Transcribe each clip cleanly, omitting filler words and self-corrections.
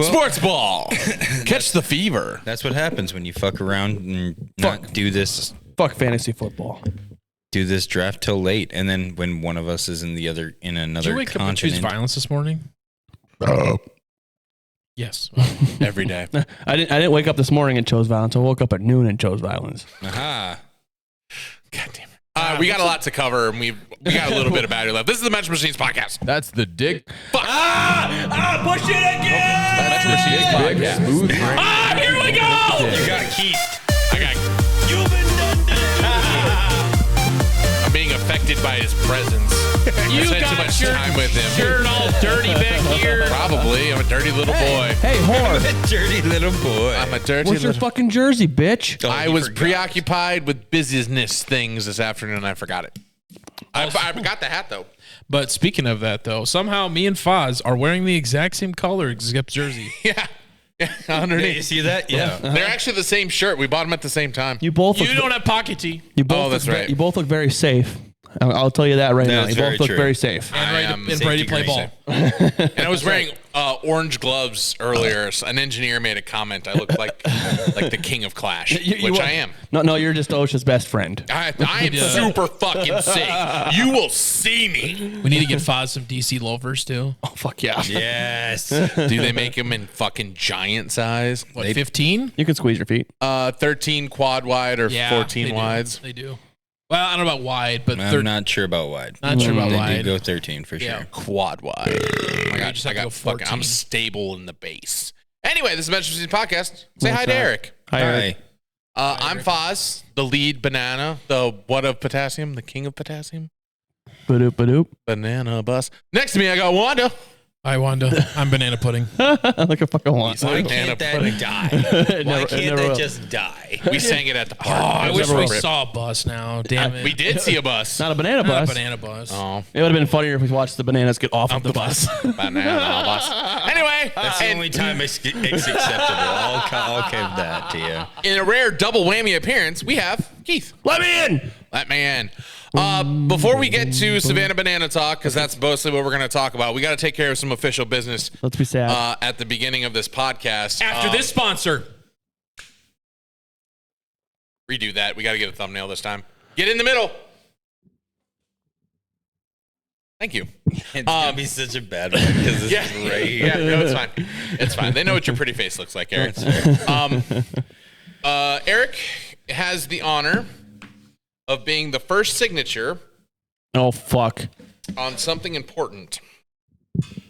Sports ball. Catch the fever. That's what happens when you fuck around and not do this. Fuck fantasy football. Do this draft till late, and then when one of us is in another Did you wake up and choose continent. violence this morning? Yes. Every day. I didn't wake up this morning and chose violence. I woke up at noon and chose violence. Aha. God damn it. We got a lot to cover, and we got a little bit of battery left. This is the Metro Machines podcast. That's the dick. Fuck. Push it again! That's the dick podcast. Smooth brain. Here we go. You got Keith. I got. You've been done. I'm being affected by his presence. I spent too much time with him. Shirt all dirty back here. Probably. I'm a dirty little boy. Hey, whore. Dirty little boy. I'm a dirty Where's your little. fucking jersey, bitch? Oh, I you was forgot. preoccupied with business things this afternoon, and I forgot it. I got the hat though. But speaking of that, though, somehow me and Foz are wearing the exact same color except jersey. Yeah. Yeah, Underneath. you see that? Yeah. They're actually the same shirt. We bought them at the same time. You both. You look, don't have pocket tee. You both. Oh, that's look, right. You both look very safe. I'll tell you that right now. That's You both very look true. very safe. And I am Brady play ball. And I was wearing orange gloves earlier. So an engineer made a comment. I look like the king of Clash, which I am. No, you're just OSHA's best friend. I am super fucking sick. You will see me. We need to get Foz some DC loafers, too. Oh fuck yeah! Yes. Do they make them in fucking giant size? What, 15? You can squeeze your feet. 13 quad wide or 14 wides? They do. Well, I don't know about wide, but I'm not sure about wide. Not sure about They wide. do go 13 for Yeah. sure. Quad wide. I just have to got go fucking, 14. I'm stable in the base. Anyway, this is Metro Machines podcast. Say hi to Eric. Hi, Eric. Hi. I'm Foz, the lead banana, the what of potassium, the king of potassium. Badoop badoop. Banana bus. Next to me, I got Wanda. Hi, Wanda. I'm banana pudding. Like a fucking want. Why Banana can't that pudding. die? Why never can't will. that just die? We sang it at the park. I It wish was we appropriate. saw a bus now. Damn it. We did see a bus. Not a banana Not bus. a banana bus. Oh, It would have been funnier if we watched the bananas get off of the bus. banana bus. Anyway, That's the and only time it's acceptable. I'll give that to you. in a rare double whammy appearance, we have Keith. Let me in. Let me in. Before we get to Savannah Banana Talk, because that's mostly what we're going to talk about, we got to take care of some official business Let's be sad. at the beginning of this podcast. After this sponsor. Redo that. We got to get a thumbnail this time. Get in the middle. Thank you. It's gonna be such a bad one because it's right here. Yeah, no, it's fine. It's fine. They know what your pretty face looks like, Eric. Eric has the honor of being the first signature Oh fuck. on something important.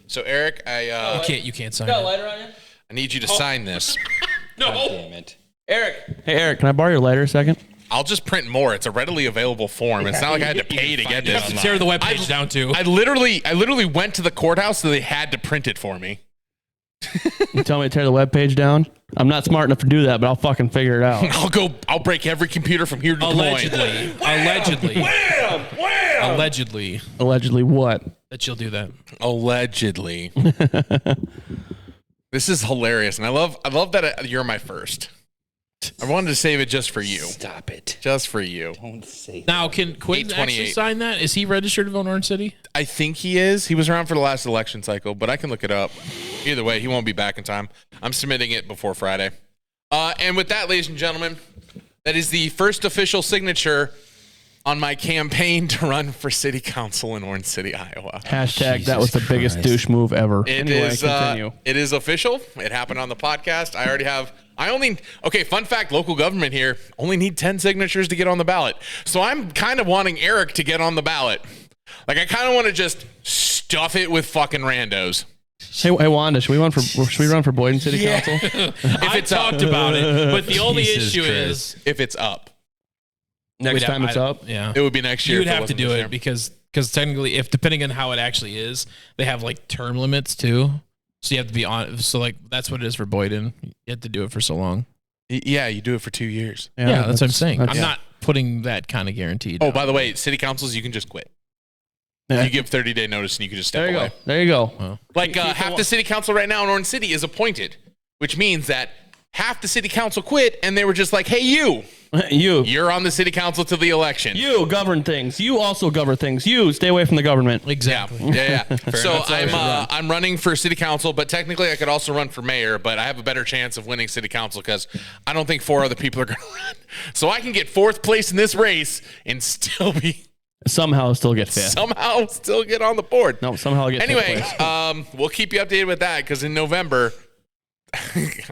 So, Eric, You can't sign it. lighter on you? I need you to sign this. Damn it. Eric. Hey Eric, can I borrow your lighter a second? I'll just print more. It's a readily available form. It's not like I had to pay to get You have this. to tear the webpage down, too. I literally went to the courthouse, so they had to print it for me. You tell me to tear the webpage down? I'm not smart enough to do that, but I'll fucking figure it out. I'll break every computer from here to Des Moines. Allegedly. Allegedly. Allegedly what? That you'll do that. Allegedly. This is hilarious, and I love that you're my first. I wanted to save it just for you. Stop it. Just for you. Don't say Now, can Quinn actually 828. sign that? Is he registered to vote in Orange City? I think he is. He was around for the last election cycle, but I can look it up. Either way, he won't be back in time. I'm submitting it before Friday. And with that, ladies and gentlemen, that is the first official signature on my campaign to run for city council in Orange City, Iowa. Hashtag that was the Jesus biggest Christ. douche move ever. It Anyway, is. continue. It is official. It happened on the podcast. Okay, fun fact, local government here, only need 10 signatures to get on the ballot. So I'm kind of wanting Eric to get on the ballot. Like, I kind of want to just stuff it with fucking randos. Hey Wanda, should we run for Boyden City Council? I talked about it, but the only Jesus issue Christ. is If it's up. Next time it's up? Yeah. It would be next year. You would if it have to wasn't do this it year. because technically, if depending on how it actually is, they have like term limits too. So you have to be on. So like that's what it is for Boyden. You have to do it for so long. Yeah, you do it for 2 years. Yeah, that's what I'm saying. that's- I'm not putting that kind of guarantee. Oh, down. by the way, city councils, you can just quit. Yeah. You give 30-day notice and you can just step There you away. go. There you go. Like half the city council right now in Orange City is appointed, which means that half the city council quit, and they were just like, "Hey, you're on the city council till the election. You govern things. You also govern things. You stay away from the government. Exactly. Yeah. So I'm running for city council, but technically I could also run for mayor. But I have a better chance of winning city council because I don't think 4 other people are going to run. So I can get 4th place in this race and still be Somehow still get 5th. somehow still get on the board. No, somehow I get 5th Anyway, place. we'll keep you updated with that because in November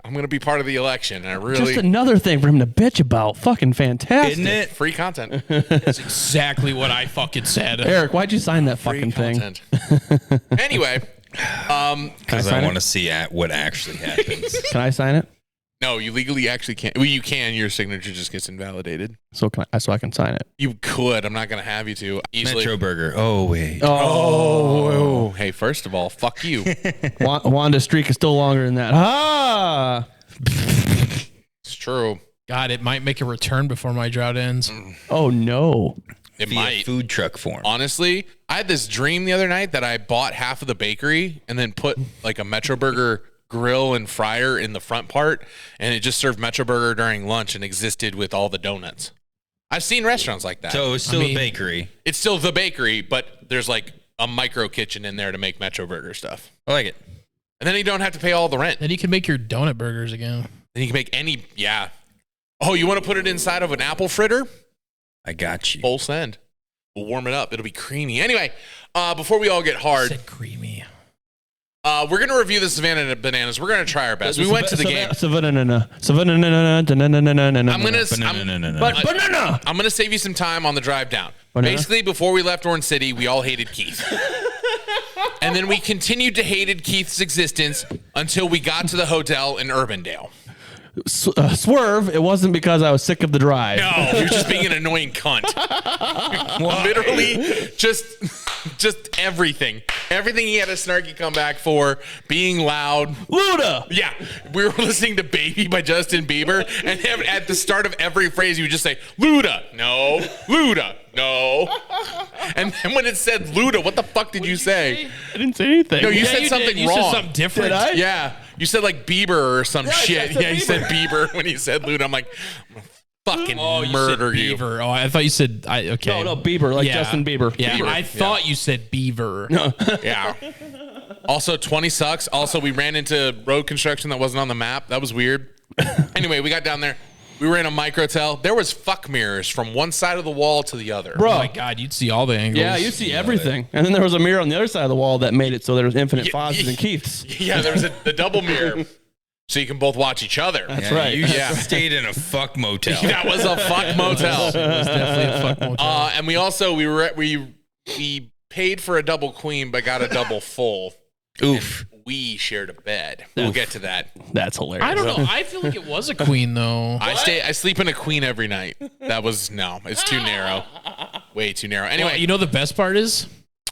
I'm going to be part of the election. And I really Just another thing for him to bitch about. Fucking fantastic. Isn't it? free content. That's exactly what I fucking said. Eric, why'd you sign that Free fucking thing? content. Anyway, Because I sign want it? to see what actually happens. Can I sign it? no, you legally actually can't. Well, you can. Your signature just gets invalidated. So I can sign it. You could. I'm not going to have you to easily. Metro Burger. Oh, wait. Oh, hey, first of all, fuck you. Wanda's streak is still longer than that. Ah! It's true. God, it might make a return before my drought ends. Oh, no. It Via might. food truck form. Honestly, I had this dream the other night that I bought half of the bakery and then put like a Metro Burger grill and fryer in the front part, and it just served Metro Burger during lunch and existed with all the donuts. I've seen restaurants like that. So it's still a bakery. It's still the bakery, but there's like a micro kitchen in there to make Metro Burger stuff. I like it. And then you don't have to pay all the rent. Then you can make your donut burgers again. Then you can make any, yeah. Oh, you want to put it inside of an apple fritter? I got you. Full send. We'll warm it up. It'll be creamy. Anyway, before we all get hard, Said creamy. we're going to review the Savannah Bananas. We're going to try our best. We went to the game. I'm going to save you some time on the drive down. Banana? Basically, before we left Orange City, we all hated Keith. And then we continued to hated Keith's existence until we got to the hotel in Urbandale. Swerve, it wasn't because I was sick of the drive. No, you're just being an annoying cunt. Literally, just everything. Everything he had a snarky comeback for, being loud. Luda! Yeah, we were listening to Baby by Justin Bieber, and at the start of every phrase, he would just say, Luda, no, Luda, no. And then when it said Luda, what the fuck did you say? I didn't say anything. No, you said did. something You wrong. said something different. Did I? Yeah, you said like Bieber or some shit. said Yeah, you said Bieber when you said Luda. I'm like, I'm gonna fucking You murder said you. Beaver. Oh, I thought you said okay. No, Bieber, like Justin Bieber. Yeah, Bieber, I thought you said Beaver. Yeah. Also, 20 sucks. Also, we ran into road construction that wasn't on the map. That was weird. Anyway, we got down there. We were in a microtel. There was fuck mirrors from one side of the wall to the other. Bro. Oh my God, you'd see all the angles. Yeah, you see everything. And then there was a mirror on the other side of the wall that made it so there was infinite Fozzies and Keiths. Yeah, there was the double mirror, so you can both watch each other. That's right. You just stayed in a fuck motel. That was a fuck motel. It was definitely a fuck motel. And we also we paid for a double queen, but got a double full. Oof. We shared a bed. We'll get to that. That's hilarious. I don't know. I feel like it was a queen though. I sleep in a queen every night. That was it's too narrow. Way too narrow. Anyway, Well, you know the best part is,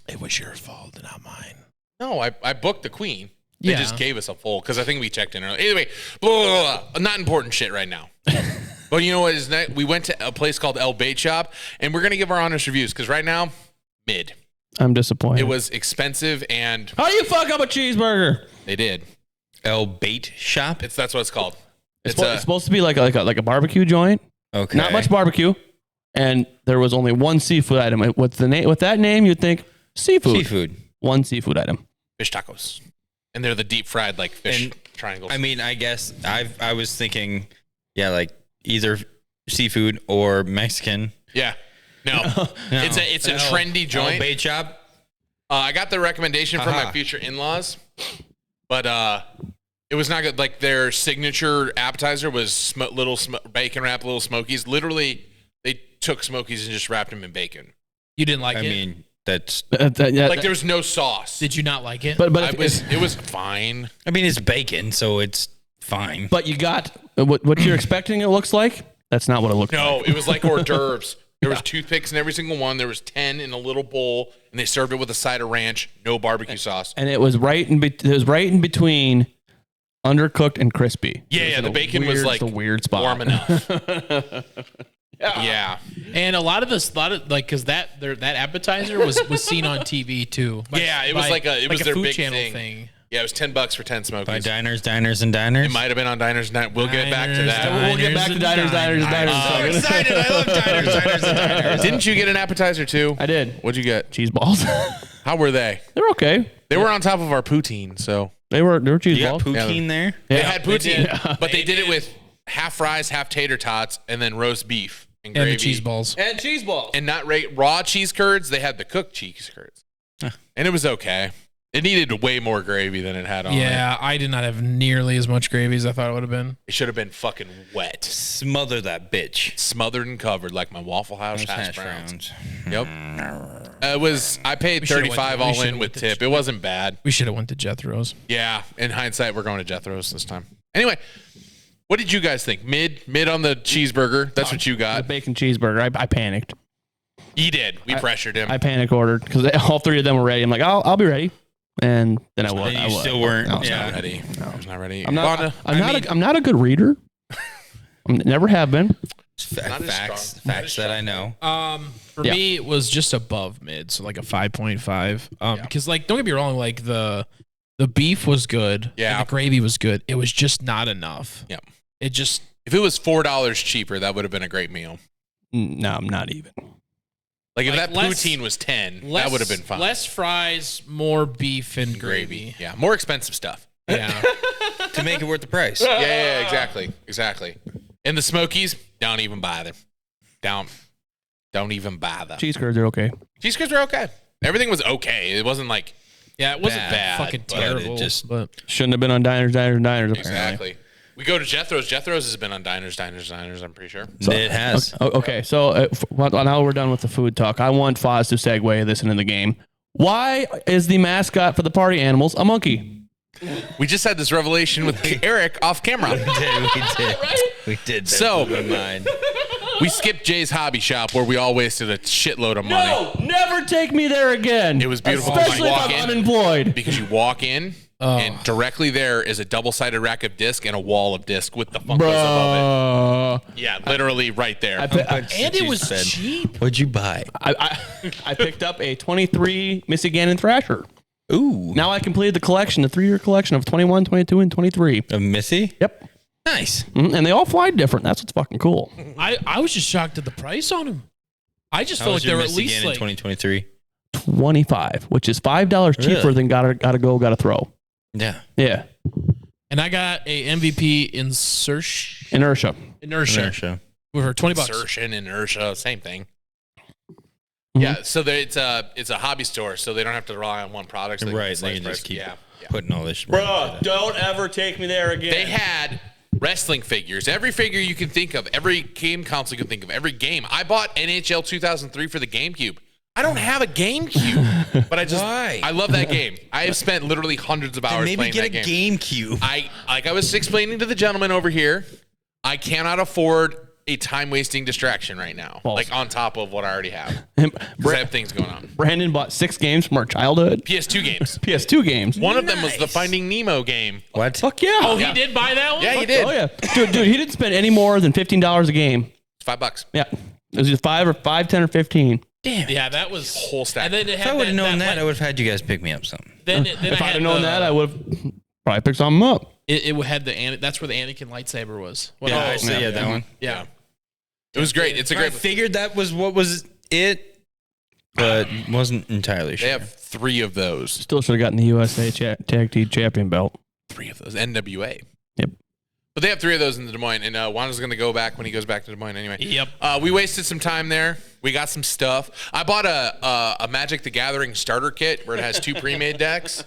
it was your fault, not mine. no, I booked the queen. They Yeah. just gave us a full because I think we checked in early. Anyway, blah, blah, blah. Not important shit right now. But you know what is next? We went to a place called El Bait Shop, and we're gonna give our honest reviews because right now, mid. I'm disappointed. It was expensive, and How do you fuck up a cheeseburger? they did. El Bait Shop? That's what it's called. It's supposed to be like a barbecue joint. Okay. Not much barbecue. And there was only one seafood item. With that name, you'd think seafood. Seafood. One seafood item. fish tacos, and they're the deep fried like fish And, triangles. I mean, I guess I was thinking, yeah, like either seafood or Mexican. yeah. No, it's a trendy joint. El Bait Shop? I got the recommendation from my Aha. future in-laws, but it was not good. Like their signature appetizer was bacon wrapped little Smokies. Literally, they took Smokies and just wrapped them in bacon. You didn't like I it? mean, that's... Like there was no sauce. Did you not like it? but It was fine. I mean, it's bacon, so it's fine. but you got what you're expecting it looks like. That's not what it looks like. No, it was like hors d'oeuvres. There was toothpicks in every single one. There was 10 in a little bowl, and they served it with a side of ranch, no barbecue sauce. And it was right in between undercooked and crispy. Yeah, the bacon was like a weird spot. warm enough. Yeah. And a lot of because that appetizer was seen on TV too. Yeah, it was like a food Food big Channel thing. Yeah, it was $10 for 10 By Smokies. diners, and diners. It might have been on Diners and Diners. We'll get back to Diners, that. We'll get back to diners. I'm so excited. I love diners, and diners. Didn't you get an appetizer too? I did. What'd you get? Cheese balls. How were they? They're okay. They were on top of our poutine, so They were cheese You got balls. poutine there? they Yeah. had poutine, did. but they did it with half fries, half tater tots, and then roast beef and gravy. And the cheese balls. And cheese balls. And not raw cheese curds. They had the cooked cheese curds, and it was okay. It needed way more gravy than it had on it. Yeah, I did not have nearly as much gravy as I thought it would have been. It should have been fucking wet, Smother that bitch. smothered and covered like my Waffle House hash browns. Yep. Mm. It was. I paid We should've $35 went- we all should've in with went to tip. It wasn't bad. We should have went to Jethro's. Yeah. In hindsight, we're going to Jethro's this time. Anyway, what did you guys think? Mid on the cheeseburger. That's what you The got. bacon cheeseburger. I panicked. He did. We pressured him. I panic ordered because all three of them were ready. I'm like, I'll be ready. And then I was. You I was. still weren't. I was Yeah. not ready. I was not ready. I'm not. Vonda, I'm not a good reader. Never have been. Not as Facts strong. facts that I know. For Yeah. me, it was just above mid, so like a 5.5. Because like, don't get me wrong, like the beef was good. Yeah. And the gravy was good. It was just not enough. Yeah. It just If it was $4 cheaper, that would have been a great meal. No, I'm not even. Like if Like, that less- poutine was 10, that would have been fine. Less fries, more beef and gravy. Yeah. More expensive stuff. Yeah. To make it worth the price. Yeah, exactly. And the Smokies, don't even bother. Don't even bother. Cheese curds are okay. Cheese curds are okay. Everything was okay. It wasn't like Yeah, it wasn't Bad, fucking but it terrible. just- but Shouldn't have been on diners. Apparently. exactly. We go to Jethro's. Jethro's has been on Diners. I'm pretty sure. It has. Okay, so now we're done with the food talk. I want Foz to segue this into the game. Why is the mascot for the party animals a monkey? We just had this revelation with Eric off camera. We did. We did. So- That blew my mind. We skipped Jay's hobby shop where we all wasted a shitload of money. No, never take me there again. It was beautiful. especially You if walk I'm in. unemployed. Because you walk in and directly there is a double-sided rack of disc and a wall of disc with the Funkos above Bruh. it. Yeah, literally right there. and it was cheap. What'd you buy? I picked up a 23 Missy Gannon Thrasher. Ooh. Now I completed the collection, the 3-year collection of 21, 22, and 23. A Missy? Yep. Nice. And they all fly different. That's what's fucking cool. I was just shocked at the price on them. I just How felt was like they your were at Missy least Gannon like 2023? 25, which is $5 cheaper Really? than gotta go, gotta throw. Yeah. Yeah. and I got a MVP inertia Inertia. with her $20. Insertion, inertia, same thing. Mhm. Yeah, so it's a hobby store, so they don't have to rely on one product. So Right, slice they can price. just keep Yeah. putting all this. don't ever take me there again. They had wrestling figures, every figure you can think of, every game console you can think of, every game. I bought NHL 2003 for the GameCube. I don't have a GameCube, but Why? I love that game. I have spent literally hundreds of hours Maybe playing get that a game. GameCube. Like I was explaining to the gentleman over here, I cannot afford a time-wasting distraction right now. False. Like on top of what I already have. Because I have things going on. Brandon bought 6 games from our childhood. PS2 games. PS2 games. One of them was the Finding Nemo game. What? Fuck yeah. Oh, he did buy that one? Yeah, he did. Oh yeah. Dude, he didn't spend any more than $15 a game. It's $5. Yeah. It was just 5, 10, or 15. Damn. Yeah, that was Whole stack. And then it If had I would have known that, like- I would have had you guys pick me up something. then If I I'd had have known that, I would have probably picked something up. It had that's where the Anakin lightsaber was. What Yeah, else? I see. Yeah, that one. Yeah. It was great. It's a I great. figured that was what was it, but wasn't entirely They sure. have 3 of those. Still should have gotten the USA Tag Team Champion belt. 3 of those. NWA. Yep. But they have 3 of those in the Des Moines, and Wanda's going to go back when he goes back to Des Moines anyway. Yep. We wasted some time there. We got some stuff. I bought a Magic the Gathering starter kit where it has 2 pre-made decks,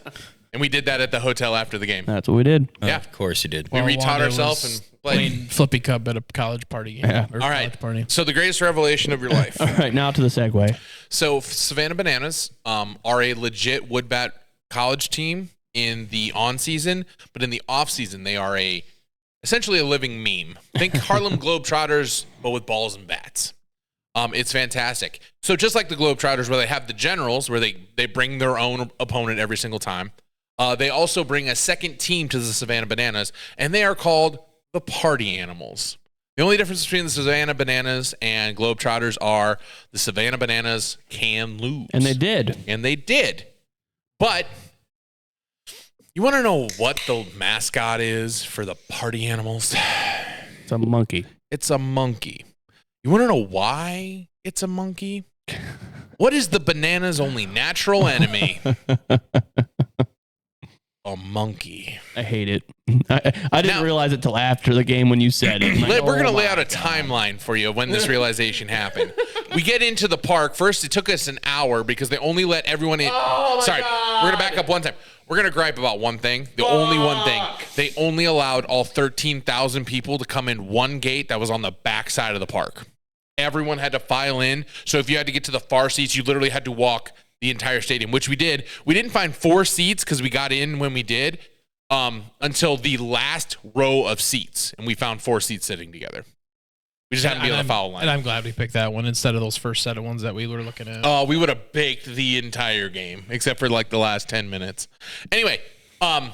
and we did that at the hotel after the game. That's what we did. Yeah. Of course you did. We retaught Wanda ourselves was and played. playing Flippy Cup at a college party. Yeah. Or All college right. party. So the greatest revelation of your life. All right, now to the segue. So Savannah Bananas are a legit woodbat college team in the on season, but in the off season they are essentially a living meme. Think Harlem Globetrotters, but with balls and bats. It's fantastic. So just like the Globetrotters, where they have the generals, where they bring their own opponent every single time, they also bring a second team to the Savannah Bananas, and they are called the Party Animals. The only difference between the Savannah Bananas and Globetrotters are the Savannah Bananas can lose. And they did. And they did. But You want to know what the mascot is for the party animals? It's a monkey. It's a monkey. You want to know why it's a monkey? What is the banana's only natural enemy? A monkey. I hate it. I didn't realize it till after the game when you said it. Like, We're going to lay out a timeline for you of when this realization happened. We get into the park. First, it took us an hour because they only let everyone in. Sorry, we're going to back up one time. We're going to gripe about one thing. The only one thing. They only allowed all 13,000 people to come in one gate that was on the back side of the park. Everyone had to file in. So if you had to get to the far seats, you literally had to walk the entire stadium, which we did. We didn't find 4 seats because we got in when we did until the last row of seats. And we found 4 seats sitting together. We just happened to be on the foul line. And I'm glad we picked that one instead of those first set of ones that we were looking at. We would have baked the entire game, except for like the last 10 minutes. Anyway, other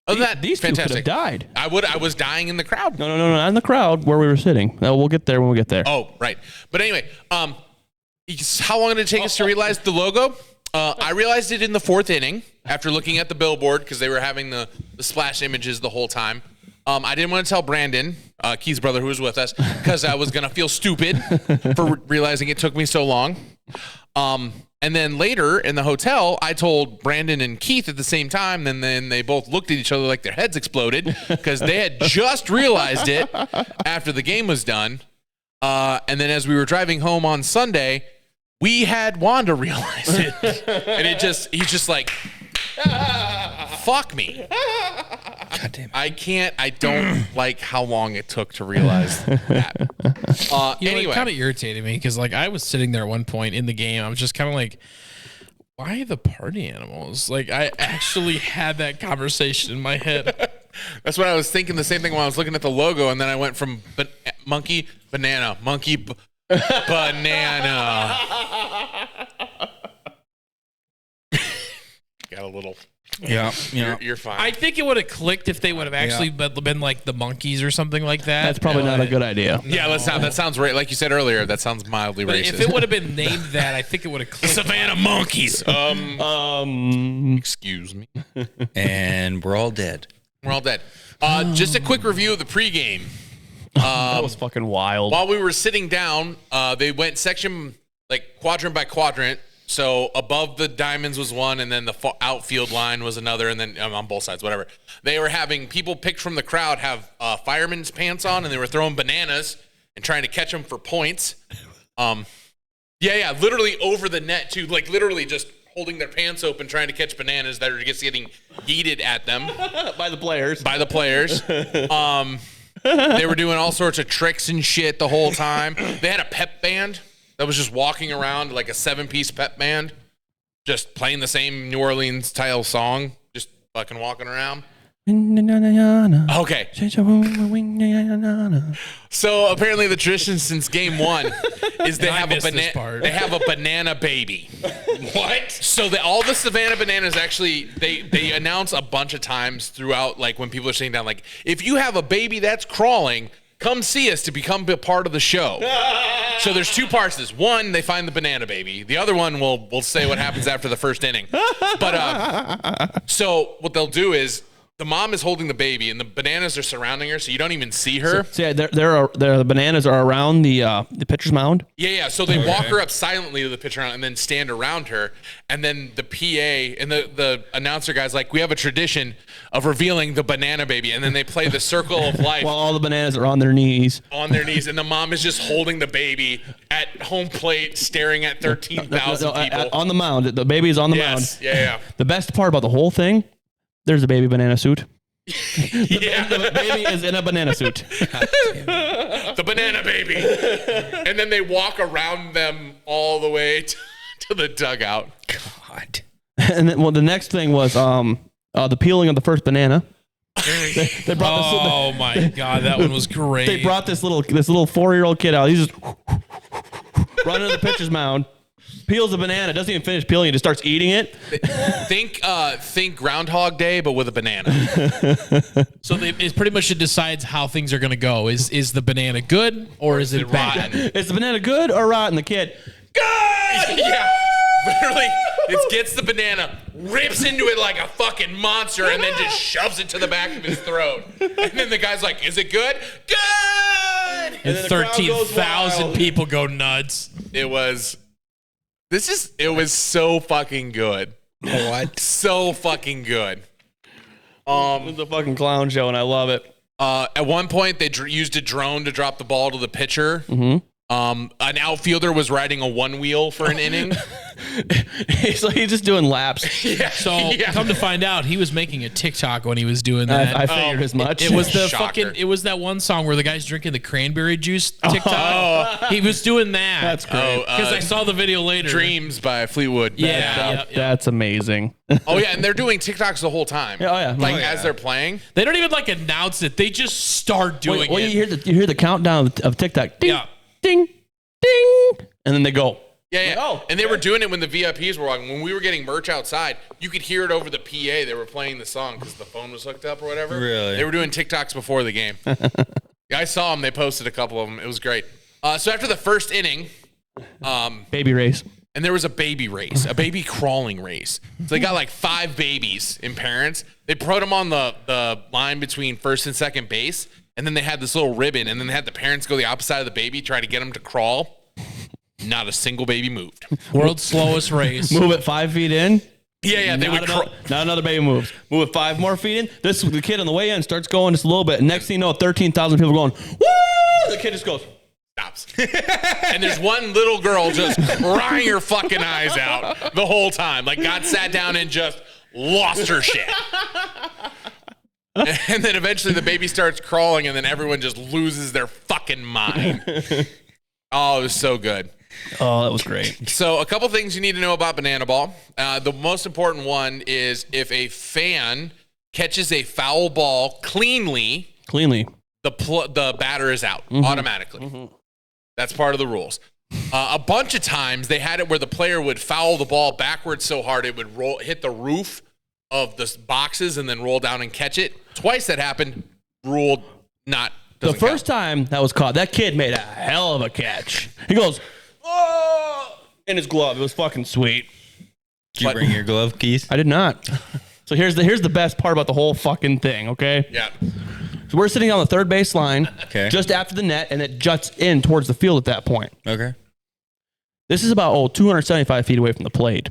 than that, these two could have fantastic. died. I was dying in the crowd. No, not in the crowd where we were sitting. We'll get there when we get there. Oh, right. But anyway, how long did it take us to realize the logo? I realized it in the 4th inning after looking at the billboard because they were having the splash images the whole time. I didn't want to tell Brandon, Keith's brother, who was with us, because I was going to feel stupid for realizing it took me so long. And then later in the hotel, I told Brandon and Keith at the same time, and then they both looked at each other like their heads exploded because they had just realized it after the game was done. And then as we were driving home on Sunday, we had Wanda realize it. And he's just like, fuck me. God damn it. I don't like how long it took to realize that. Anyway. It kind of irritated me because like I was sitting there at one point in the game. I was just kind of like, why the party animals? Like I actually had that conversation in my head. That's what I was thinking. The same thing when I was looking at the logo, and then I went from monkey, banana, monkey, banana. Got a little. Yeah. You're fine. I think it would have clicked if they would have actually been like the monkeys or something like that. That's probably not a good idea. Yeah, let's not. That sounds right. Like you said earlier, that sounds mildly But racist. if it would have been named that, I think it would have clicked. Savannah monkeys. Excuse me. And we're all dead. We're all dead. Just a quick review of the pregame. That was fucking wild. While we were sitting down, they went section like quadrant by quadrant. So above the diamonds was one, and then the outfield line was another, and then on both sides, whatever. They were having people picked from the crowd have fireman's pants on, and they were throwing bananas and trying to catch them for points. Literally over the net too, like literally just holding their pants open, trying to catch bananas that are just getting yeeted at them By the players. They were doing all sorts of tricks and shit the whole time. They had a pep band that was just walking around like a 7-piece pep band, just playing the same New Orleans style song, just fucking walking around. Okay. So apparently the tradition since game 1 is they have a banana baby. What? So all the Savannah bananas actually they announce a bunch of times throughout, like when people are sitting down, like if you have a baby that's crawling, come see us to become a part of the show. So there's 2 parts to this. One, they find the banana baby. The other one, we'll say what happens after the first inning. But so what they'll do is the mom is holding the baby, and the bananas are surrounding her, so you don't even see her. So the bananas are around the pitcher's mound. Yeah. So they walk her up silently to the pitcher and then stand around her. And then the PA and the announcer guy's like, we have a tradition of revealing the banana baby. And then they play the circle of life. While all the bananas are on their knees. And the mom is just holding the baby at home plate, staring at 13,000 people. On the mound. The baby is on the mound. Yeah. The best part about the whole thing, there's a baby banana suit. The baby is in a banana suit. The banana baby. And then they walk around them all the way to the dugout. God. And then, the next thing was the peeling of the first banana. They brought my God, that one was great. They brought this little 4-year-old kid out. He's just running to the pitcher's mound. Peels a banana, doesn't even finish peeling it, just starts eating it. Think Groundhog Day, but with a banana. So it pretty much decides how things are going to go. Is the banana good or is it bad? Is the banana good or rotten? The kid, good! Yeah. Literally, it gets the banana, rips into it like a fucking monster, and then just shoves it to the back of his throat. And then the guy's like, "Is it good? Good!" And 13,000 people go nuts. It was so fucking good. What? So fucking good. It's a fucking clown show, and I love it. At one point, they used a drone to drop the ball to the pitcher. Mm-hmm. An outfielder was riding a one wheel for an inning. He's just doing laps. So come to find out, he was making a TikTok when he was doing that. I figured as much. It was the Shocker. it was that one song where the guy's drinking the cranberry juice TikTok. He was doing that. That's great. Because I saw the video later. Dreams by Fleetwood. Yeah. That's amazing. Oh yeah, and they're doing TikToks the whole time. Oh, yeah. Like Oh, yeah. as they're playing. They don't even announce it. They just start doing Well, it. you hear the countdown of TikTok. Ding, Yeah. ding, ding, and then they go. Yeah. Oh, and they were doing it when the VIPs were walking. When we were getting merch outside, you could hear it over the PA. They were playing the song because the phone was hooked up or whatever. Really? They were doing TikToks before the game. I saw them. They posted a couple of them. It was great. So after the first inning, Baby race. and there was a baby race, a baby crawling race. So they got like 5 babies in parents. They put them on the line between first and second base, and then they had this little ribbon, and then they had the parents go the opposite side of the baby, try to get them to crawl. Not a single baby moved. World's slowest race. Move it 5 feet in. Yeah, they would crawl. Not another baby moves. Move it 5 more feet in. The kid on the way in starts going just a little bit. Next thing you know, 13,000 people going, woo! The kid just goes. Stops. And there's one little girl just crying her fucking eyes out the whole time. Like, God sat down and just lost her shit. And then eventually the baby starts crawling, and then everyone just loses their fucking mind. Oh, it was so good. Oh, that was great. So a couple things you need to know about Banana Ball. The most important one is if a fan catches a foul ball cleanly, the batter is out automatically. Mm-hmm. That's part of the rules. A bunch of times they had it where the player would foul the ball backwards so hard it would hit the roof of the boxes and then roll down and catch it. Twice that happened, ruled not. The first time that was caught, that kid made a hell of a catch. He goes, oh, in his glove. It was fucking sweet. Did you bring your glove, Keith? I did not. So here's the best part about the whole fucking thing, okay? Yeah. So we're sitting on the third base line, Okay. just after the net, and it juts in towards the field at that point. Okay. This is about 275 feet away from the plate.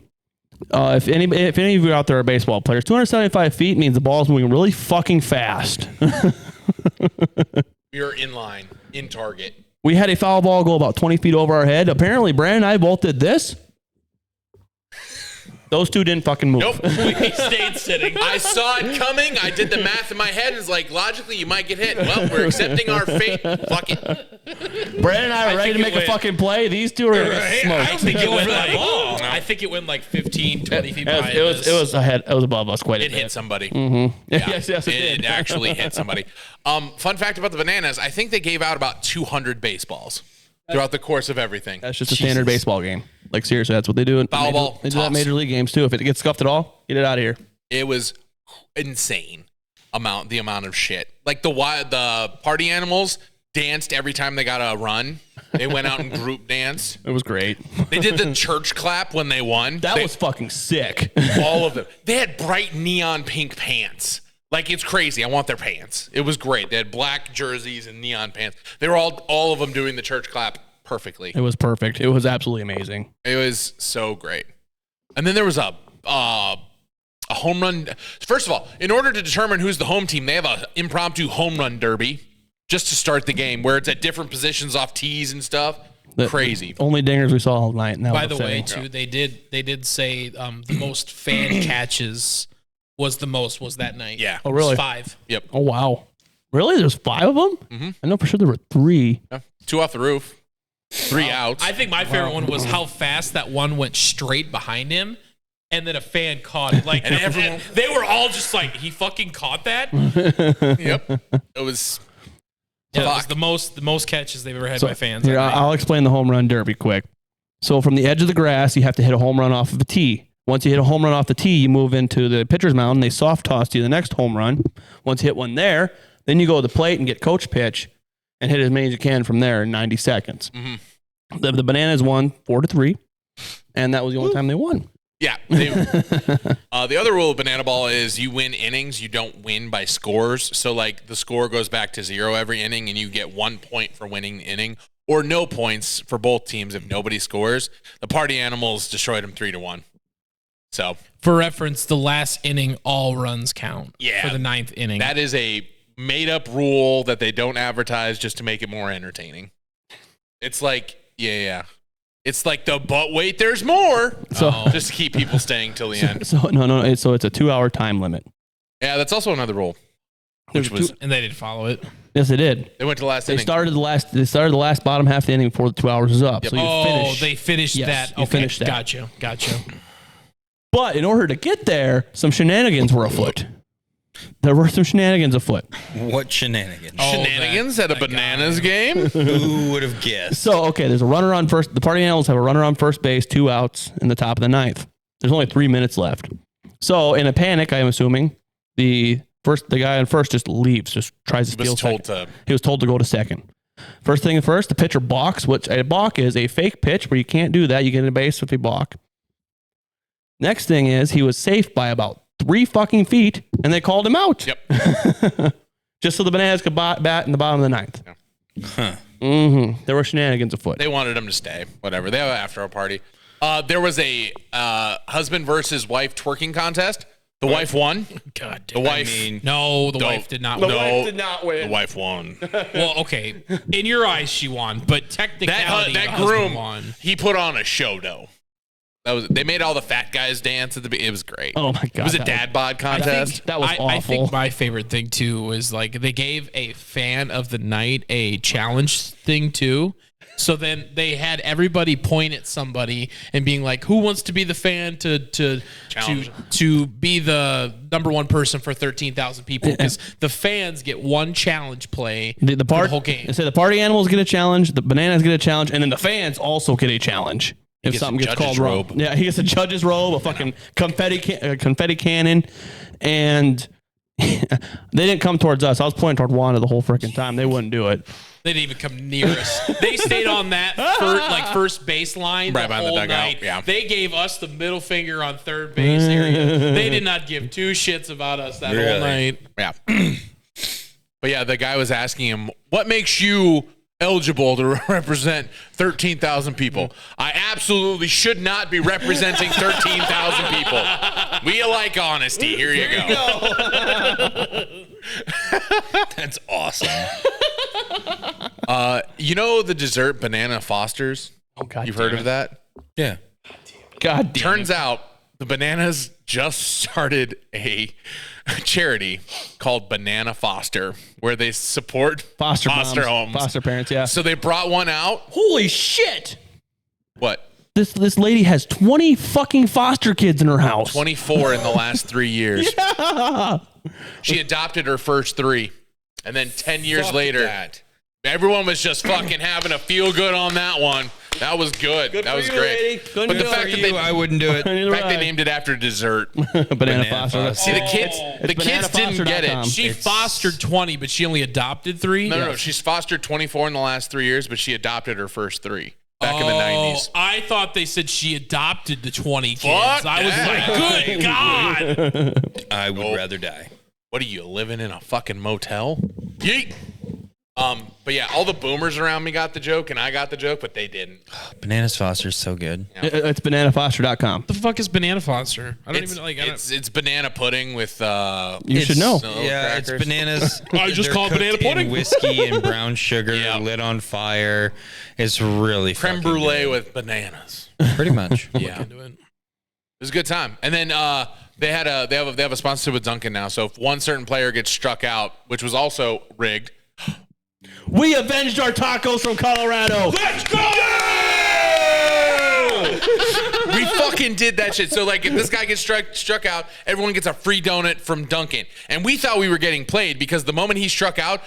If any of you out there are baseball players, 275 feet means the ball's moving really fucking fast. We are in line, in target. We had a foul ball go about 20 feet over our head. Apparently, Brandon and I both did this. Those two didn't fucking move. Nope. We stayed sitting. I saw it coming. I did the math in my head. It's like, logically, you might get hit. Well, we're accepting our fate. Fuck it. Brandon and I are ready to make a fucking play. These two are smoked. I think it went like 15, 20 feet behind It was ahead. It was above us quite a It bit. hit somebody. Mm-hmm. Yes, it It did. actually hit somebody. Fun fact about the Bananas, I think they gave out about 200 baseballs throughout the course of everything. That's just a standard baseball game. Like, seriously, that's what they do. Foul ball, They do that in toss. major league games, too. If it gets scuffed at all, get it out of here. It was insane the amount of shit. Like the party animals danced every time they got a run. They went out and group danced. It was great. They did the church clap when they won. That was fucking sick. all of them. They had bright neon pink pants. Like, it's crazy. I want their pants. It was great. They had black jerseys and neon pants. They were all of them doing the church clap perfectly. It was perfect. It was absolutely amazing. It was so great. And then there was a home run. First of all, in order to determine who's the home team, they have an impromptu home run derby just to start the game where it's at different positions off tees and stuff. Crazy. Only dingers we saw all night. And that By was the way, upsetting. too, they did say the most fan catches was that night. Yeah. Oh, really? It was 5. Yep. Oh, wow. Really? There's 5 of them? Mm-hmm. I know for sure there were 3. Yeah. 2 off the roof. 3 outs. I think my favorite one was how fast that one went straight behind him, and then a fan caught it. Like, And everyone- they were all just like, he fucking caught that. Yep. It was. Yeah, it was Fuck. the most catches they've ever had So, by fans. Here, that night. I'll explain the home run derby quick. So from the edge of the grass, you have to hit a home run off of a tee. Once you hit a home run off the tee, you move into the pitcher's mound, and they soft toss to you the next home run. Once you hit one there, then you go to the plate and get coach pitch and hit as many as you can from there in 90 seconds. Mm-hmm. The Bananas won 4-3. And that was the only time they won. Yeah. The other rule of banana ball is you win innings. You don't win by scores. So, like, the score goes back to 0 every inning, and you get 1 point for winning the inning, or no points for both teams if nobody scores. The party animals destroyed them 3-1. So, For reference, the last inning, all runs count. Yeah. For the 9th inning. that is a made-up rule that they don't advertise just to make it more entertaining. It's like, yeah. It's like but wait, there's more. So- just to keep people staying till the end. So no. So it's a 2-hour time limit. Yeah, that's also another rule. There's Which was and they didn't follow it. Yes, they did. they went to the last They inning. started the last bottom half of the inning before the 2 hours was up. Yep. So you finish. They finished Yes, that. you Okay, finished that. Gotcha. But in order to get there, some shenanigans were afoot. There were some shenanigans afoot. What shenanigans? Shenanigans at a bananas game. Who would have guessed? So, okay, there's a runner on first. The party animals have a runner on first base, 2 outs in the top of the 9th. There's only 3 minutes left. So, in a panic, I'm assuming the guy on first just leaves, just tries to He was steal told second. to. He was told to go to second. First thing first, the pitcher balks, which a balk is a fake pitch where you can't do that. You get in a base if you balk. Next thing is he was safe by about 3 fucking feet, and they called him out. Yep. Just so the bananas could bat in the bottom of the 9th. Huh. Mm-hmm. There were shenanigans afoot. They wanted him to stay. Whatever. They have an after party. There was a husband versus wife twerking contest. The wife won. God The damn. wife. No, the No. wife did not The win. wife did not win. The wife won. Well, okay. In your eyes, she won, but technicality, that the husband groom won. he put on a show though. They made all the fat guys dance at the beginning. It was great. Oh my God. It was a that dad bod contest. That was I awful. think my favorite thing too was like they gave a fan of the night a challenge thing too. So then they had everybody point at somebody and being like, "Who wants to be the fan to Challenge. to be the number one person for 13,000 people?" Because the fans get one challenge play the for part, the whole game. They say the party animals get a challenge, the bananas get a challenge, and then the fans also get a challenge. If gets a something gets judge's called wrong. robe. Yeah, he gets a judge's robe, a fucking confetti cannon, and they didn't come towards us. I was pointing toward Wanda the whole freaking time. They wouldn't do it. They didn't even come near us. They stayed on that first baseline Right the behind the whole dugout, night. yeah. They gave us the middle finger on third base area. They did not give 2 shits about us that whole Really? night. Yeah. But yeah, the guy was asking him, "What makes you eligible to represent 13,000 people?" I absolutely should not be representing 13,000 people. We like honesty. Here you go. That's awesome. You know the dessert Banana Fosters? Oh God, You've heard of that? Yeah. God damn. Turns out the Bananas just started a charity called Banana Foster where they support foster moms, homes. foster parents. Yeah. So they brought one out. Holy shit! What? This lady has 20 fucking foster kids in her house. 24 in the last 3 years. She adopted her first 3. And then 10 years Fuck later, that. everyone was just fucking having a feel good on that one. That was good. That was great. Good But the fact that I wouldn't do it. the fact they named it after dessert. Banana Foster. Foster. See, the kids, the kids didn't get bananafoster.com. it. She fostered 20, but she only adopted 3. No. She's fostered 24 in the last 3 years, but she adopted her first 3 back in the 90s. I thought they said she adopted the 20 kids. Fuck I was that. like, good God. I would rather die. What are you, living in a fucking motel? Yeet. But yeah, all the boomers around me got the joke, and I got the joke, but they didn't. Bananas Foster's so good. It's bananafoster.com. The fuck is Banana Foster? I don't It's, even like. it's banana pudding with You should know. Yeah, it's bananas. I just They're call it banana cooked in pudding. whiskey and brown sugar, Yeah. lit on fire. It's really creme fucking brulee good. with bananas. Pretty much. Yeah, it into it. was a good time. And then they have a sponsorship with Dunkin' now. So if one certain player gets struck out, which was also rigged, We avenged our tacos from Colorado. let's go! We fucking did that shit. So like, if this guy gets struck out, everyone gets a free donut from Dunkin'. And we thought we were getting played because the moment he struck out,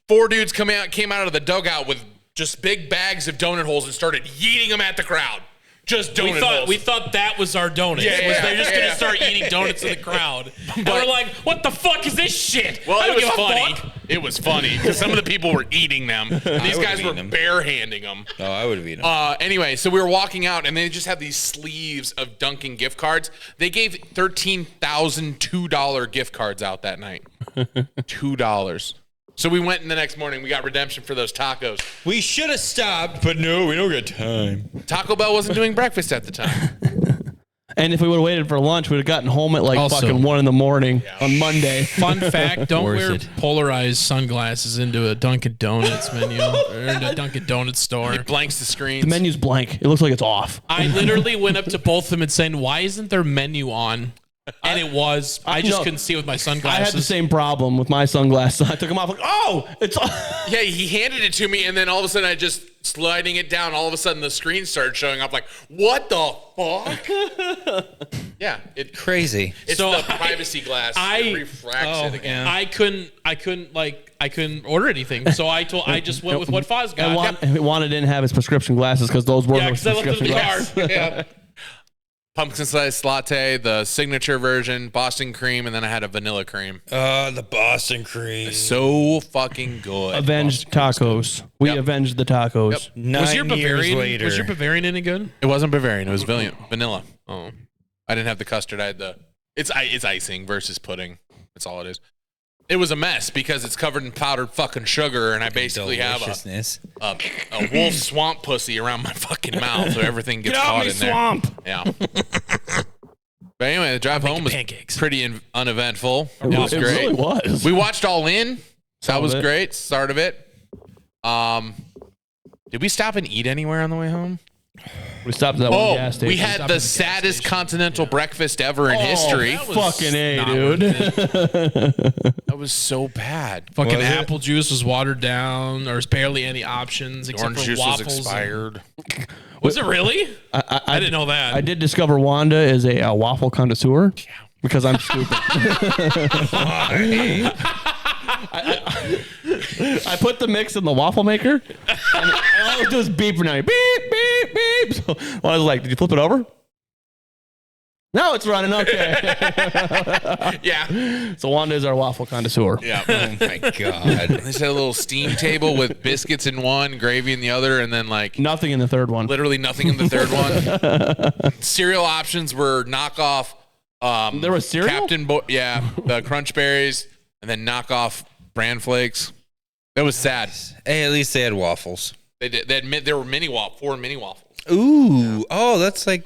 4 dudes came out of the dugout with just big bags of donut holes and started yeeting them at the crowd. Just donut We holes. thought that was our donuts. They're just gonna start eating donuts in the crowd. And we're like, what the fuck is this shit? Well, I it don't was give a funny. fuck. It was funny because some of the people were eating them. These would've guys were eaten them. barehanding them. Oh, I would have eaten them. Anyway, so we were walking out, and they just have these sleeves of Dunkin' gift cards. They gave 13,000 $2 gift cards out that night. $2. So we went in the next morning. We got redemption for those tacos. We should have stopped, but no, we don't got time. Taco Bell wasn't doing breakfast at the time. And if we would have waited for lunch, we'd have gotten home at like Also- fucking 1 a.m. on Monday. Fun fact: don't Worth wear it. polarized sunglasses into a Dunkin' Donuts menu or into a Dunkin' Donuts store. It blanks the screens. The menu's blank. It looks like it's off. I literally went up to both of them and saying, "Why isn't their menu on?" And it was. I just no. couldn't see it with my I sunglasses. had the same problem with my sunglasses. I took them off like, oh, it's Yeah, he handed it to me, and then all of a sudden, I just sliding it down. All of a sudden, the screen started showing up. Like, what the fuck? Yeah, it's Crazy. So the privacy glass. It refracts it again. I couldn't order anything. So I just went with what Foz got. and Wanda didn't have his prescription glasses because those were Yeah, his because I looked at prescription the glasses. card. Yeah. Pumpkin spice latte, the signature version, Boston cream, and then I had a vanilla cream. The Boston cream. So fucking good. Avenged tacos. We Yep. avenged the tacos. Yep. 9 Was your years Bavarian? later. Was your Bavarian any good? It wasn't Bavarian. It was vanilla. Oh, I didn't have the custard. I had the. It's icing versus pudding. That's all it is. It was a mess because it's covered in powdered fucking sugar, and I basically have Deliciousness. a wolf swamp pussy around my fucking mouth, so everything gets Get out caught me in there. swamp. Yeah. But anyway, the drive home was pancakes. pretty uneventful. It It was great. really was. We watched All In. That Some was of it. great. Start of it. Did we stop and eat anywhere on the way home? We stopped at that one gas station. We had Stopped the at the gas saddest station. continental breakfast ever in history. that was fucking A, not dude. worth it. That was so bad. Fucking Was it? apple juice was watered down. There was barely any options except Orange for juice waffles. was expired. Was it really? I didn't know that. I did discover Wanda is a waffle connoisseur because I'm stupid. I put the mix in the waffle maker, and all it does is beep for now. Beep, beep, beep. So I was like, did you flip it over? No, it's running. Okay. Yeah. So Wanda is our waffle connoisseur. Yeah. Oh my god. They just had a little steam table with biscuits in one, gravy in the other, and then like Nothing in the third one. literally nothing in the third one. Cereal options were knockoff. There was cereal? Captain the Crunch Berries, and then knockoff Bran Flakes. That was sad. Hey, at least they had waffles. They did. There were four mini waffles. Ooh. Oh, that's like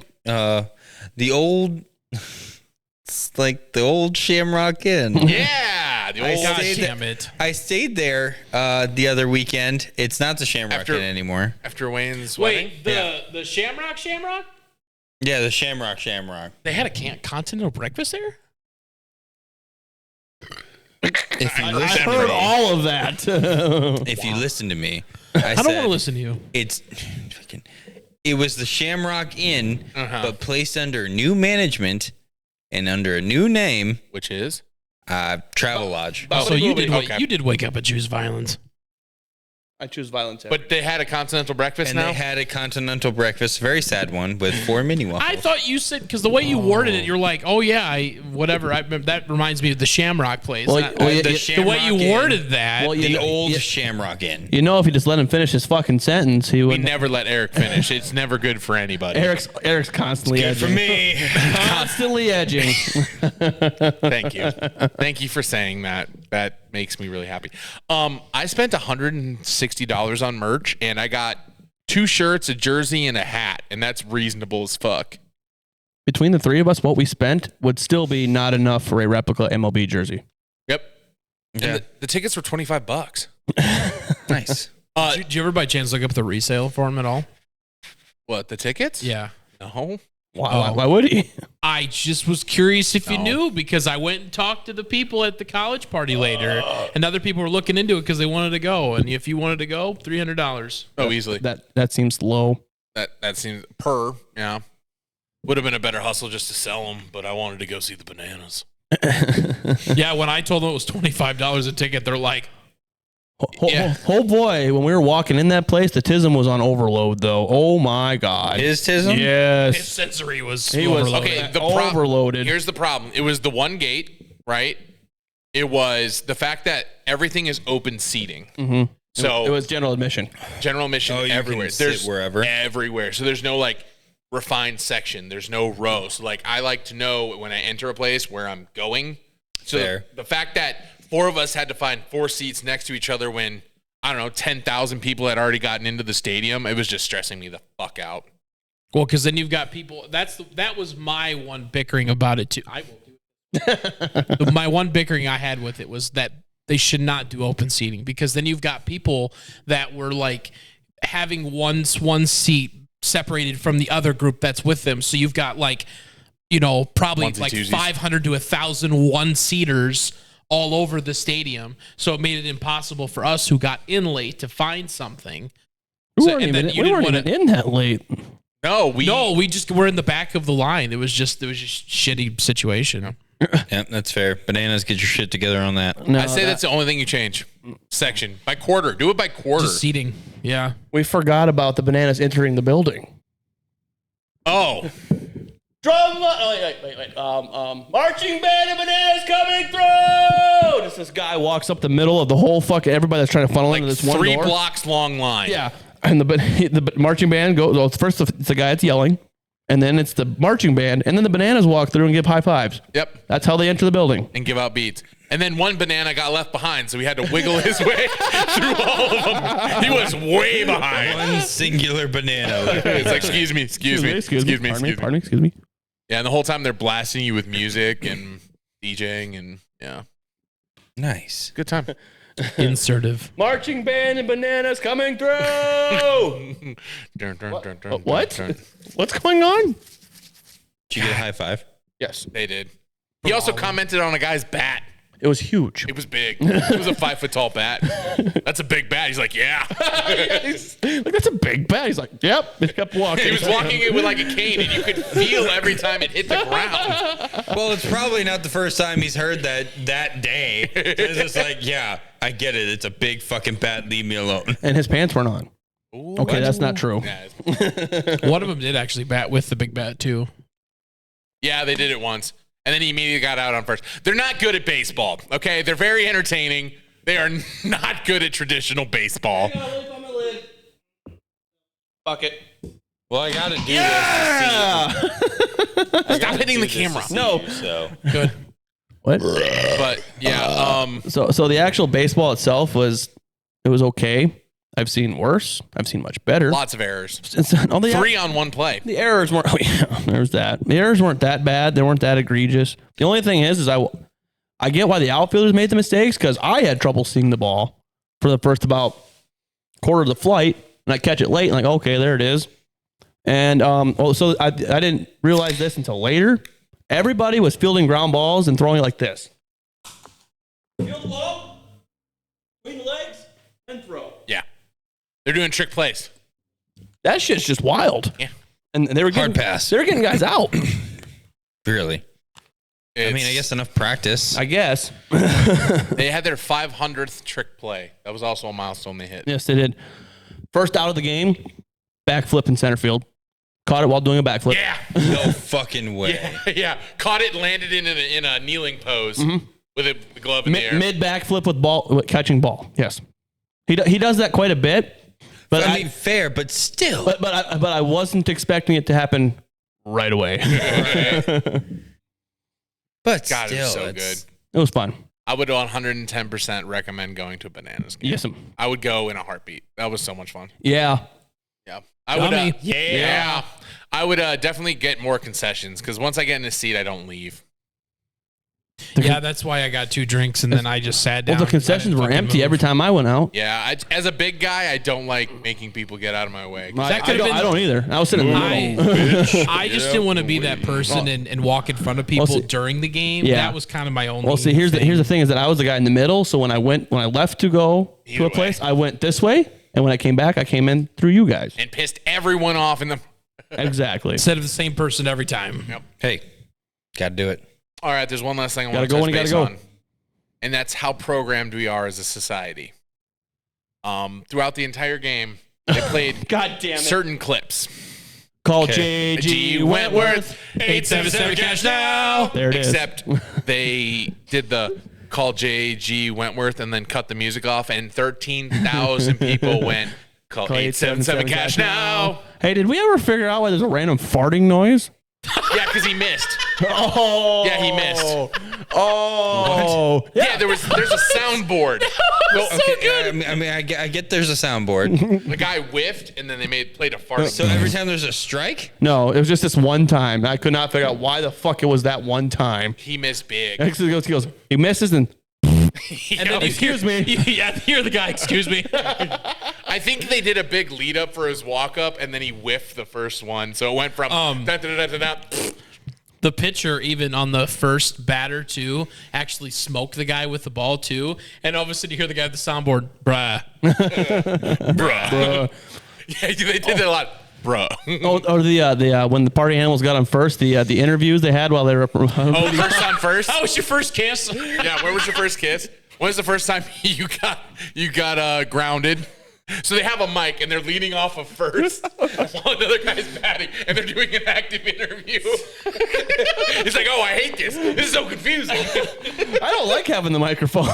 the old it's like the old Shamrock Inn. Yeah. The old God stayed damn it. I stayed there the other weekend. It's not the Shamrock After- Inn anymore. after Wayne's wedding. Wait, the Shamrock? Yeah, the Shamrock. They had a continental breakfast there? If you I listen to heard me, all of that. if you listen to me, I don't want to listen to you. It was the Shamrock Inn, Uh-huh. but placed under new management and under a new name, Which is? Travel Lodge. Oh, So you okay. did wake up and choose violence. I choose violence. But they had a continental breakfast And now? they had a continental breakfast, very sad one, with 4 mini waffles. I thought you said, because the way you worded it, you're like, oh yeah, whatever. That reminds me of the Shamrock place. Well, Not- well, the yeah, the Shamrock way you Inn, worded that. Well, the know- old yeah. Shamrock Inn. You know, if he just let him finish his fucking sentence, he we would. never let Eric finish. It's never good for anybody. Eric's constantly Good edging. for me. Constantly edging. Thank you. Thank you for saying that. That makes me really happy. I spent $160 on merch, and I got 2 shirts, a jersey, and a hat, and that's reasonable as fuck. Between the three of us, what we spent would still be not enough for a replica MLB jersey. Yep. Yeah. And the tickets were $25. Nice. Did you ever by chance look up the resale for them at all? What, the tickets? Yeah. No. Why would he? I just was curious if you No. knew, because I went and talked to the people at the college party later, and other people were looking into it because they wanted to go. And if you wanted to go, $300. Oh, easily. That seems low. That seems per, yeah. Would have been a better hustle just to sell them, but I wanted to go see the bananas. Yeah, when I told them it was $25 a ticket, they're like, Oh boy, when we were walking in that place, the Tism was on overload though. Oh my god. His Tism? Yes. His sensory was He was overloaded. Okay, overloaded. Here's the problem. It was the one gate, right? It was the fact that everything is open seating. Mm-hmm. So it was general admission. General admission Oh, you everywhere. can sit wherever. Everywhere. So there's no like refined section. There's no row. So like I like to know when I enter a place where I'm going. So Fair. the fact that 4 of us had to find 4 seats next to each other when, I don't know, 10,000 people had already gotten into the stadium, it was just stressing me the fuck out. Well, because then you've got people. That was my one bickering about it too. I will do it. My one bickering I had with it was that they should not do open seating, because then you've got people that were like having one seat separated from the other group that's with them. So you've got like, probably Onesie, like twosies. 500 to 1,000 one-seaters all over the stadium. So it made it impossible for us who got in late to find something. We So- weren't and then even, you we didn't weren't wanna- even in that late. No, we just were in the back of the line. It was just shitty situation. Yeah, that's fair. Bananas, get your shit together on that. No, I say that's the only thing you change. Section. By quarter. Do it by quarter. Just seating. Yeah. we forgot about the Bananas entering the building. Oh. Drum! Wait. Marching band of Bananas coming through! Just this guy walks up the middle of the whole fucking everybody that's trying to funnel Like into this one 3 door. blocks long line. Yeah, and the marching band goes. Well, first it's the guy that's yelling, and then it's the marching band, and then the Bananas walk through and give high fives. Yep. That's how they enter the building. And give out beats. And then one banana got left behind, so he had to wiggle his way through all of them. He was way behind. One singular banana. It's like, excuse me. Pardon me. Excuse me. Yeah, and the whole time they're blasting you with music and DJing, and yeah, Nice. good time. Insertive. Marching band and Bananas coming through. What? What's going on? Did you get a high five? Yes, They did. He also commented on a guy's bat. it was huge. It was big. It was a 5 foot tall bat. That's a big bat. He's like, yeah. Like, that's a big bat. He's like, yep. He kept walking. He was walking it with like a cane, and you could feel every time it hit the ground. Well, it's probably not the first time he's heard that day. It's just like, yeah, I get it. It's a big fucking bat. Leave me alone. And his pants weren't on. Ooh, Okay, that's not true. Yeah, One of them did actually bat with the big bat too. yeah, they did it once. And then he immediately got out on first. They're not good at baseball, okay? They're very entertaining. They are not good at traditional baseball. Fuck it. Well, I gotta do Stop hitting the camera. No. this. So Good. What? But yeah, So the actual baseball itself was okay. I've seen worse. I've seen much better. lots of errors. Oh, 3 on 1 play. the errors weren't. Oh yeah, there's that. The errors weren't that bad. They weren't that egregious. The only thing is I get why the outfielders made the mistakes, because I had trouble seeing the ball for the first about quarter of the flight, and I catch it late, and like, okay, there it is. And so I didn't realize this until later. Everybody was fielding ground balls and throwing it like this. Field the ball, between the legs, and throw. Yeah. They're doing trick plays. That shit's just wild. Yeah. And they were getting Hard pass. They were getting guys out. really, I mean, I guess enough practice. I guess. they had their 500th trick play. That was also a milestone they hit. Yes, they did. First out of the game, backflip in center field. Caught it while doing a backflip. Yeah. No fucking way. Yeah. Caught it, landed in a kneeling pose with the glove in the air. Mid backflip with catching ball. Yes, he does that quite a bit. But I mean, fair, but still. but I wasn't expecting it to happen right away. But God, it was still, so it's- good. It was fun. I would 110% recommend going to a Bananas game. Yes. I would go in a heartbeat. That was so much fun. Yeah. Yeah. I would. Yummy. Yeah. I would definitely get more concessions, because once I get in a seat, I don't leave. Yeah, that's why I got 2 drinks and then I just sat down. Well, the concessions were empty every time I went out. Yeah. As a big guy, I don't like making people get out of my way. I could've been- don't either. I was sitting in the middle. I just didn't want to be that person and walk in front of people see- during the game. Yeah. That was kind of my only. Well, see, here's the thing is that I was the guy in the middle. So when I left to go to Either a place, way. I went this way, and when I came back, I came in through you guys. And pissed everyone off in the. Exactly. Instead of the same person every time. Yep. Hey, gotta do it. All right. There's one last thing I Gotta want to go touch when you base gotta go. on. And that's how programmed we are as a society. throughout the entire game, they played God damn it. certain clips. Call J.G. Wentworth. 877 cash now. There it is. Except they did the call J.G. Wentworth and then cut the music off, and 13,000 people went, call 877 cash now. Hey, did we ever figure out why there's a random farting noise? Yeah, because he missed. Oh. Yeah, he missed. Oh. Yeah, there's a soundboard. I get there's a soundboard. The guy whiffed, and then they played a fart. So every time there's a strike? No, it was just this one time. I could not figure out why the fuck it was that one time. He missed big. He misses and And then excuse me. Yeah, you're the guy. Excuse me. I think they did a big lead up for his walk up, and then he whiffed the first one. So it went from The pitcher, even on the first batter too, actually smoked the guy with the ball too. And all of a sudden you hear the guy at the soundboard, bruh. bruh. Yeah, they did that a lot. Bruh. or the when the party animals got on first, the interviews they had while they were First on first? How was your first kiss? Yeah, where was your first kiss? When was the first time you got grounded? So they have a mic and they're leaning off of first while another guy's batting and they're doing an active interview. He's like, oh, I hate this. This is so confusing. I don't like having the microphone.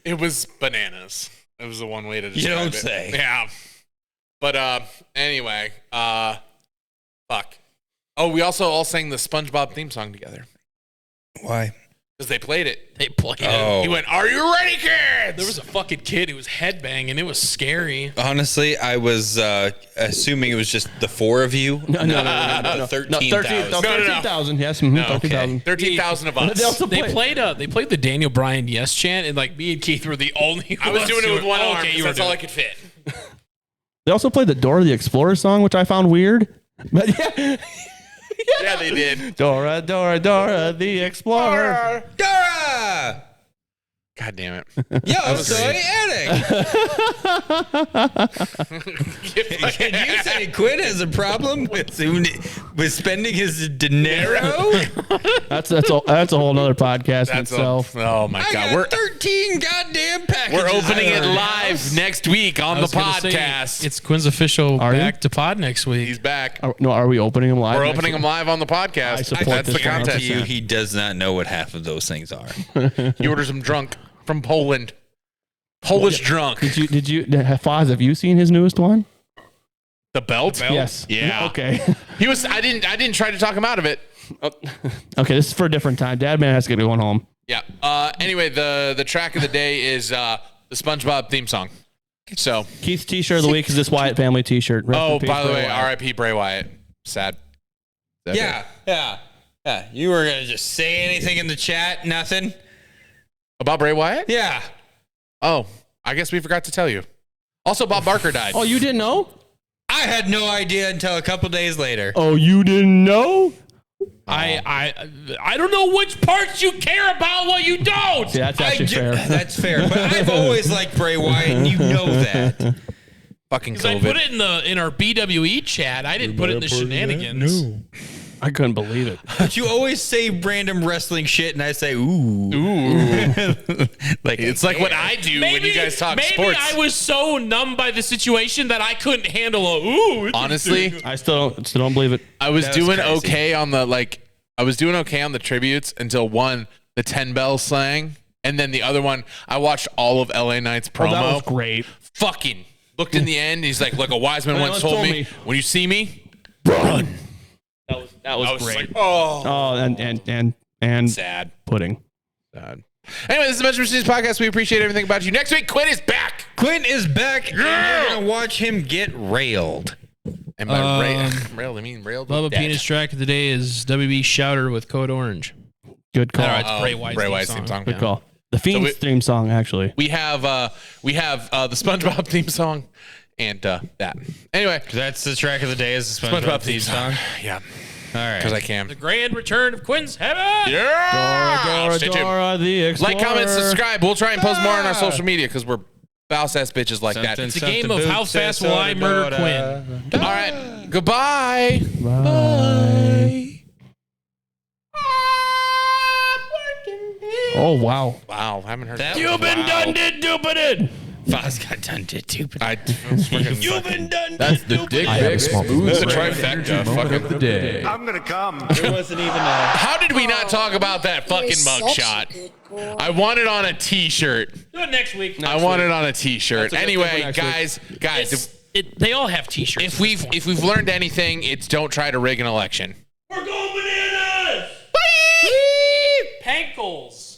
It was bananas. It was the one way to describe You don't it. say. Yeah. But anyway, fuck. Oh, we also all sang the SpongeBob theme song together. Why? Because they played it. They played it. Oh. He went, "Are you ready, kids?" There was a fucking kid who was headbanging. It was scary. Honestly, I was assuming it was just the four of you. No. 13,000. 13,000. Yes, 13,000. 13,000 of us. They also They played the Daniel Bryan yes chant, and like me and Keith were the only. I was doing it with one arm. Okay, Okay, that's all I could fit. They also played the Dora the Explorer song, which I found weird. But yeah. Yeah, they did. Dora, Dora, Dora the Explorer. Dora! God damn it. Yo, soy Eric. Can you say Quinn has a problem with spending his dinero? That's a whole nother podcast in itself. Oh my I God. got We're 13 goddamn packages. We're opening it out of the live house. next week on the podcast. It's Quinn's official Are you? back to pod next week. He's back. Are we opening them live? We're next opening week? them live on the podcast. I support That's this the one. contest. To you, he does not know what half of those things are. He orders them drunk from Poland. Polish drunk. Did you Foz, have you seen his newest one? The belt? Yes. Yeah. Okay. I didn't try to talk him out of it. Okay, this is for a different time. Dad man has to get going home. Yeah. Anyway, the track of the day is the SpongeBob theme song. So. Keith's t-shirt of the week is this Wyatt family t-shirt. Rest Oh, in peace, by the Bray way, Wyatt. R.I.P. Bray Wyatt. Sad. Yeah. You were going to just say anything in the chat? Nothing? About Bray Wyatt? Yeah. Oh, I guess we forgot to tell you. Also, Bob Barker died. Oh, you didn't know? I had no idea until a couple days later. Oh, you didn't know? I don't know which parts you care about, what you don't. Yeah, that's actually fair. That's fair. But I've always liked Bray Wyatt, and you know that. Fucking Because I COVID. put it in our BWE chat. I didn't put it in the shenanigans. I couldn't believe it. But you always say random wrestling shit, and I say, ooh. Like It's like what I do when you guys talk sports. Maybe I was so numb by the situation that I couldn't handle a ooh. Honestly, I still don't believe it. I was That was doing crazy. okay on the tributes until one, the 10 Bell sang, and then the other one, I watched all of LA Knight's promo. Oh, that was great. Fucking looked in the end. He's like, look, a wise man once told me, when you see me, run. That was I was great. like, oh, Oh, and sad. pudding. Sad. Anyway, this is the Benjamin Stevens podcast. We appreciate everything about you. Next week, Quinn is back. Quinn is back, and you're going to watch him get railed. And by railed, I mean railed. Bubba dead. Penis track of the day is WB Shouter with Code Orange. Good call. No, it's Bray Wyatt's theme song. Good call. The Fiend's theme song, actually. We have the SpongeBob theme song and that. Anyway, That's the track of the day, is the SpongeBob theme song. Yeah, All right. because I can. The grand return of Quinn's Heaven. Yeah. Dora, Stay tuned. Dora the Explorer. Like, comment, subscribe. We'll try and post more on our social media because we're boss ass bitches like that. It's a game of how fast will I murder Quinn. All right. Goodbye. Bye. Bye. Oh, wow. Wow, haven't heard that. You've been done, did, dupid. Foz got done to stupid. You've been done, That's the Dick Pick Smooth It's a Brain trifecta, Energy Moment fucking- of the day. I'm gonna come. There wasn't even a. How did we not talk about that fucking mugshot? I want it on a T-shirt. Do it next week. I want it on a T-shirt. That's a good Anyway, thing for next guys, They all have T-shirts. if we've learned anything, it's don't try to rig an election. We're going bananas. Pankles.